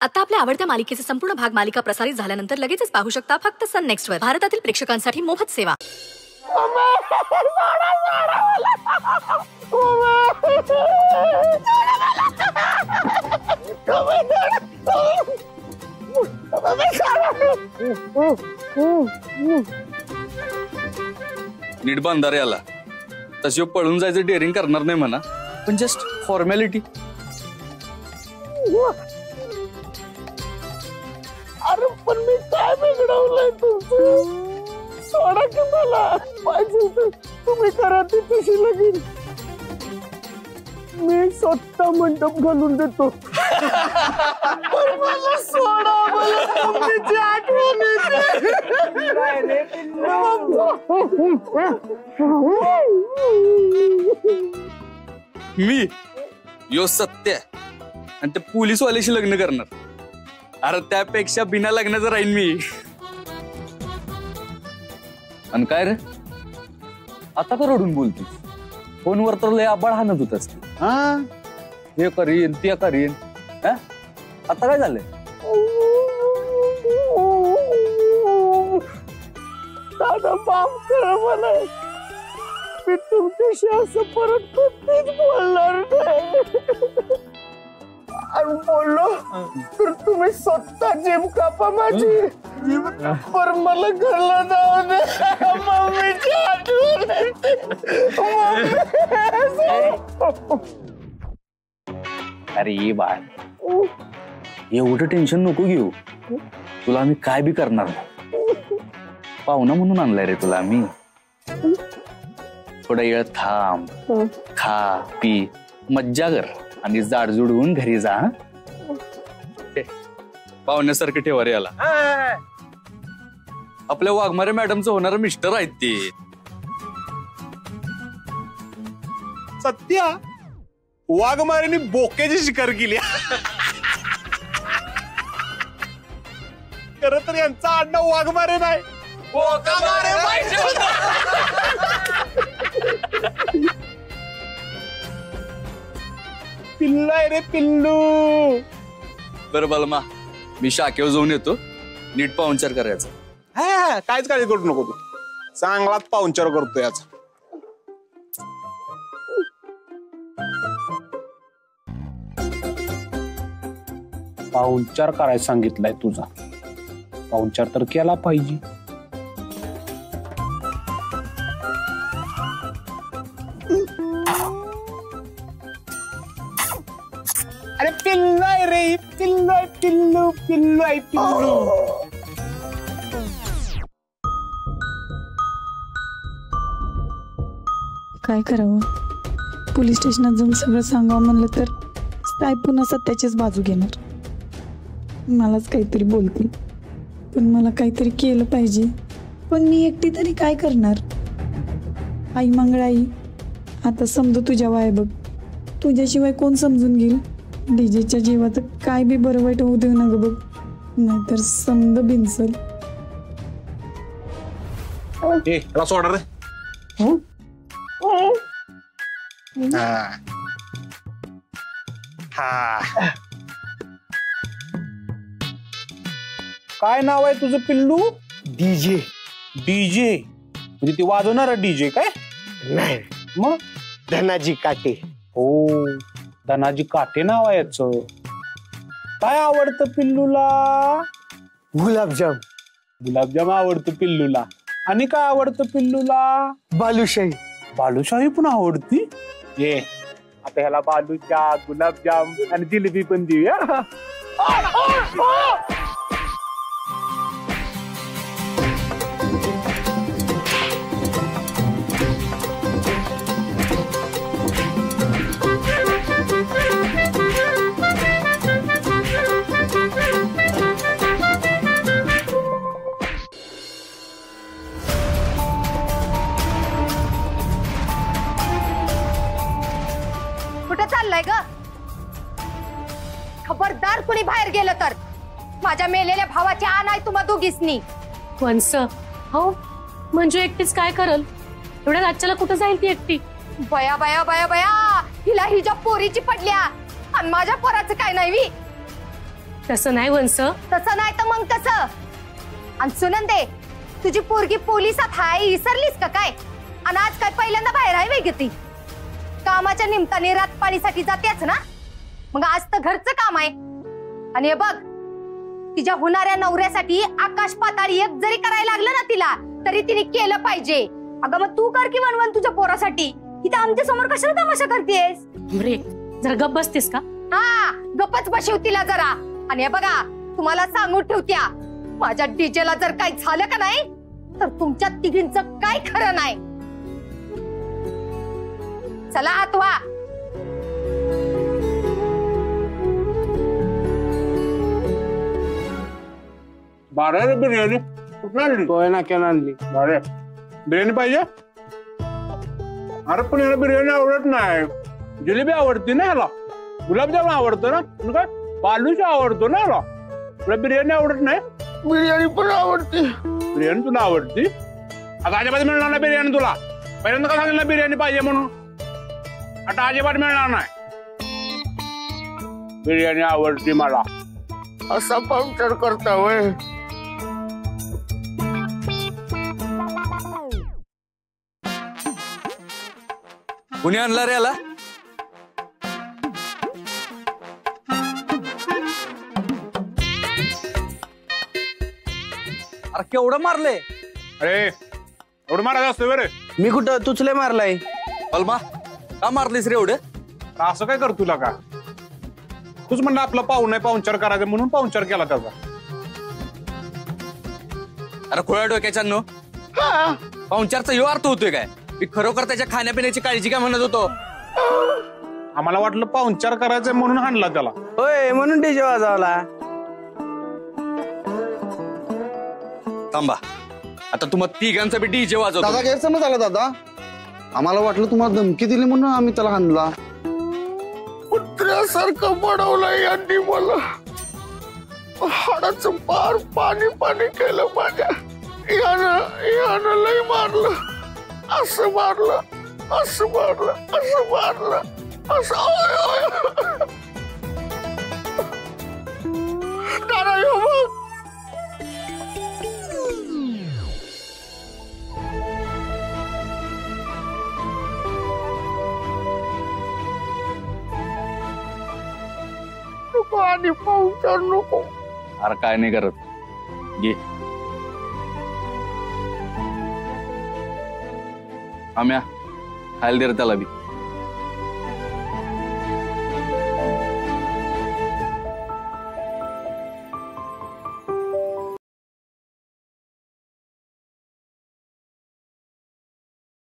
आता आपल्या आवडत्या मालिकेचे संपूर्ण भाग मालिका प्रसारित झाल्यानंतर लगेचच पाहू शकता फक्त सन नेक्स्ट वर. भारतातील प्रेक्षकांसाठी मोफत सेवा. नीट बांधार याला. तशी पळून जायचं डेअरिंग करणार नाही म्हणा, पण जस्ट फॉर्मॅलिटी. अरे पण मी काय बिघडवलंय तुमचं? सोडा की मला. पाहिजे तर तुम्ही करा ती तशी लगीन. मी स्वतः मंडप घालून देतो. पण मला सोडा. मला तुमची आठवण मी यो सत्य आणि ते पोलीसवाल्याशी लग्न करणार. अरे त्यापेक्षा बिना लग्नाचं राहीन मी. आणि काय रे आता का रडून बोलतीस? फोनवर तर लय आबाळ हाणत होतास. हे करीन ते करीन. आता काय झालंय? दादा माफ करा मला. मी तुमच्याशी असं परत कधीच बोलणार नाही. आणि बोललो तर तुम्ही स्वतः जीभ कापा माझी. पर मला घरला जाऊ दे. मम्मीची आठवण अरे ये बाळ, एवढं टेन्शन नको घेऊ. तुला आम्ही काय बी करणार नाही. पाहुणा म्हणून आणलाय रे तुला आम्ही. थोडा वेळ थांब, खा पी, मज्जा कर आणि जाडजूड होऊन घरी जा. पाहुण्यासारखं ठेवा रे याला. आपल्या वाघमारे मॅडमचं होणार मिस्टर आहेत ते. सत्या वाघमारेने बोक्याची शिकार केली. खरं तर यांचा आडनाव वाघमारे नाही, बोकामारे पाहिजे होतं. पिल्लू आहे रे पिल्लू. बरं बलमा, मी शाखेवर जाऊन येतो. नीट पाहुणचार करायचा. हा काहीच काळजी करू नको तू. चांगलाच पाहुणचार करतो याचा. पाहुणचार करायला सांगितलाय तुझा. पाहुणचार तर केला पाहिजे. अरे पिल्लू आहे रे. पिल्लू आहे पिल्लू. पिल्लू आहे पिल्लू. काय करावं? पोलीस स्टेशनात जाऊन सगळं सांगावं म्हणलं तर काय पुन्हा सत्याचीच बाजू घेणार. मलाच काहीतरी बोलतील, पण मला काहीतरी केलं पाहिजे. पण मी एकटी तरी काय करणार? आई मंगळाई, आता समजू तुझ्या वाय बघ. तुझ्याशिवाय कोण समजून घेईल? डीजेच्या जीवाचं काय बी बरं वाईट होऊ देऊ नका बघ, नाहीतर समज भिंचल. सोडा रे. काय नाव आहे तुझं पिल्लू? डीजे. डीजे म्हणजे ती वाजवणार डीजे काय? नाही मग धनाजी काटे. हो, धनाजी काटे नाव आहे याचं. काय आवडतं पिल्लूला? गुलाबजाम. गुलाबजाम आवडतं पिल्लूला. आणि काय आवडतं पिल्लूला? बालुशाही. बालुशाही पण आवडती. ये आता ह्याला बालूच्या गुलाबजाम आणि जिलेबी पण देऊया. कुठे चाललाय ग? खबरदार कुणी बाहेर गेलं तर माझ्या मेलेल्या भावाची आण आहे तुम्हा दोघीसनी. वंस हो म्हणजे एकटीच काय करल? एवढ्या राज्याला कुठं जाईल ती एकटी? बया बया बया बया, हिला हिच्या पोरीची पडल्या आणि माझ्या पोराचं काय नाही. तसं नाही वंस. तसं नाही तर मग कसं? आणि सुनंदे, तुझी पोरगी पोलिसात हाय विसरलीस का काय? आणि आज काय पहिल्यांदा बाहेर आहे वेगळी ती? कामाच्या निमित्ताने रातपाळीसाठी जातेच ना? मग आज तर घरचं काम आहे. आणि हे बघ, तिच्या होणाऱ्या नवऱ्यासाठी आकाश पाताळ एक जरी करायला लागलं ना तिला, तरी तिने केलं पाहिजे. अगं मग तू कर की वनवन तुझ्या पोरासाठी. इथे आमच्या समोर कशाला तमाशा करतेस? रे जरा गप्प बसतेस का? हा, गप्पच बसव तिला जरा. आणि हे बघा, तुम्हाला सांगून ठेवत्या, माझ्या डीजेला जर काही झालं का नाही, तर तुमच्या तिघींचं काय खरं नाही. चला आत वा. बारा रे बिर्याणी कुठं आणली? तोय नाक्यानं आणली. बारे बिर्याणी पाहिजे. अरे पण याला बिर्याणी आवडत नाही. जिलेबी आवडती ना याला, गुलाबजामुन आवडतो ना, पण काय बालुशा आवडतो ना याला. तुला बिर्याणी आवडत नाही? बिर्याणी पण आवडते. बिर्याणी तुला आवडती? आता अजिबात मिळणार नाही बिर्याणी तुला. पहिल्यांदा का सांगितलं बिर्याणी पाहिजे म्हणून? आता अजिबात मिळणार नाही. बिर्याणी आवडती मला. असा पाहुणचार करता वय. कुणी आणला रे याला? अरे केवढं मारले? अरे एवढं मारायचं असतं बरे. मी कुठं तुचले मारलाय? अलमा का मारलीस रे एवढं? असं काय कर तुला का? तूच म्हणलं आपलं पाहुण आहे, पाहुणचार करायचं म्हणून पाहुणचार केला त्याचा. अरे खोळ्या डोक्याच्या नो, पाहुणचारचा ह्यो अर्थ होतोय काय? मी खरोखर त्याच्या खाण्यापिण्याची काळजी काय म्हणत होतो. आम्हाला वाटलं पाहुणचार करायचंय म्हणून हाणला त्याला. होय, म्हणून डीजे वाजवला. थांबा, आता तुम्हाला तिघांचा बी डीजे वाजवतो. दादा गैरसमज झाला दादा. आम्हाला वाटलं तुम्हाला धमकी दिली म्हणून आम्ही त्याला हाणला. कुत्र्यासारखं बनवलंय यांनी मला. हाडाचं पार पाणी पाणी केलं माझ्या. यानं लय मारलं. असं मारलं, असं मारलं, असं मारलं, असं. दादा यो बघ. नको आणि पाहुणचार नको. अरे काय नाही करत, घे. आम्या खायला दे रे त्याला बी.